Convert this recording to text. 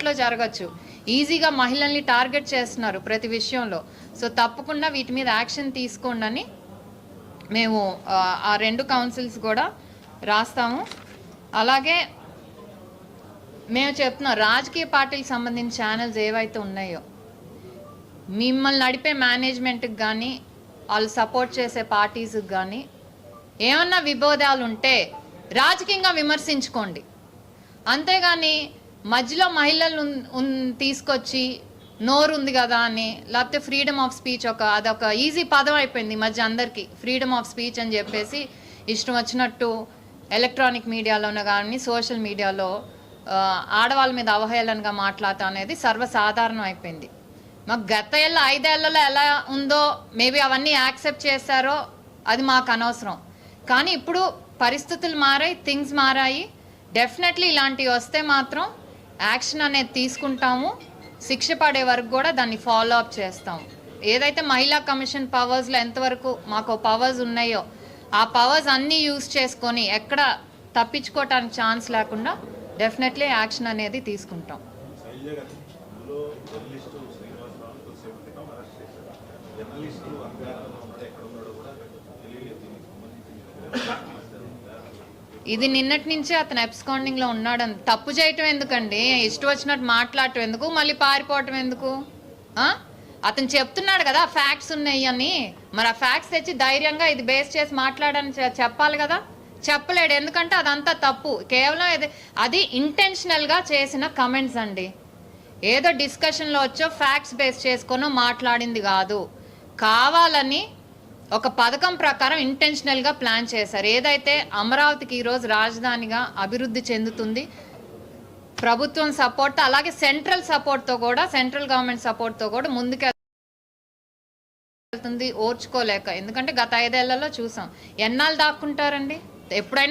స్టేట్లో జరగచ్చు. ఈజీగా మహిళల్ని టార్గెట్ చేస్తున్నారు ప్రతి విషయంలో. సో తప్పకుండా వీటి మీద యాక్షన్ తీసుకోండి అని మేము ఆ 2 కౌన్సిల్స్ కూడా రాస్తాము. అలాగే మేము చెప్తున్నాం, రాజకీయ పార్టీలకు సంబంధించిన ఛానల్స్ ఏవైతే ఉన్నాయో మిమ్మల్ని నడిపే మేనేజ్మెంట్కి కానీ వాళ్ళు సపోర్ట్ చేసే పార్టీస్కి కానీ ఏమన్నా విభేదాలు ఉంటే రాజకీయంగా విమర్శించుకోండి. అంతేగాని మధ్యలో మహిళలను తీసుకొచ్చి నోరు ఉంది కదా అని, లేకపోతే ఫ్రీడమ్ ఆఫ్ స్పీచ్ అదొక ఈజీ పదం అయిపోయింది ఈ మధ్య అందరికీ. ఫ్రీడమ్ ఆఫ్ స్పీచ్ అని చెప్పేసి ఇష్టం వచ్చినట్టు ఎలక్ట్రానిక్ మీడియాలోనే కానీ సోషల్ మీడియాలో ఆడవాళ్ళ మీద అవహేళనగా మాట్లాడటం అనేది సర్వసాధారణం అయిపోయింది. మాకు గత 5 ఏళ్లలో ఎలా ఉందో మేబీ అవన్నీ యాక్సెప్ట్ చేశారో అది మాకు అనవసరం. కానీ ఇప్పుడు పరిస్థితులు మారాయి, థింగ్స్ మారాయి. డెఫినెట్లీ ఇలాంటివి వస్తే మాత్రం యాక్షన్ అనేది తీసుకుంటాము. శిక్ష పడే వరకు కూడా దాన్ని ఫాలో అప్ చేస్తాము. ఏదైతే మహిళా కమిషన్ పవర్స్లో ఎంతవరకు మాకు పవర్స్ ఉన్నాయో ఆ పవర్స్ అన్నీ యూజ్ చేసుకొని ఎక్కడ తప్పించుకోవటానికి ఛాన్స్ లేకుండా డెఫినెట్లీ యాక్షన్ అనేది తీసుకుంటాం. ఇది నిన్నటి నుంచే అతను అబ్స్కాండింగ్లో ఉన్నాడని. తప్పు చేయటం ఎందుకండి, ఇష్టం వచ్చినట్టు మాట్లాడటం ఎందుకు, మళ్ళీ పారిపోవటం ఎందుకు? అతను చెప్తున్నాడు కదా ఫ్యాక్ట్స్ ఉన్నాయి అని, మరి ఆ ఫ్యాక్ట్స్ తెచ్చి ధైర్యంగా ఇది బేస్ చేసి మాట్లాడని చెప్పాలి కదా. చెప్పలేడు, ఎందుకంటే అదంతా తప్పు. కేవలం అది ఇంటెన్షనల్గా చేసిన కమెంట్స్ అండి. ఏదో డిస్కషన్లో వచ్చో ఫ్యాక్ట్స్ బేస్ చేసుకొనో మాట్లాడింది కాదు. కావాలని ఒక పథకం ప్రకారం ఇంటెన్షనల్గా ప్లాన్ చేశారు. ఏదైతే అమరావతికి ఈరోజు రాజధానిగా అభివృద్ధి చెందుతుంది, ప్రభుత్వం సపోర్ట్ అలాగే సెంట్రల్ సపోర్ట్తో కూడా, సెంట్రల్ గవర్నమెంట్ సపోర్ట్తో కూడా ముందుకెళ్తుంది ఓర్చుకోలేక. ఎందుకంటే గత 5 ఏళ్లలో చూసాం. ఎన్నాళ్ళు దాక్కుంటారండి? ఎప్పుడైనా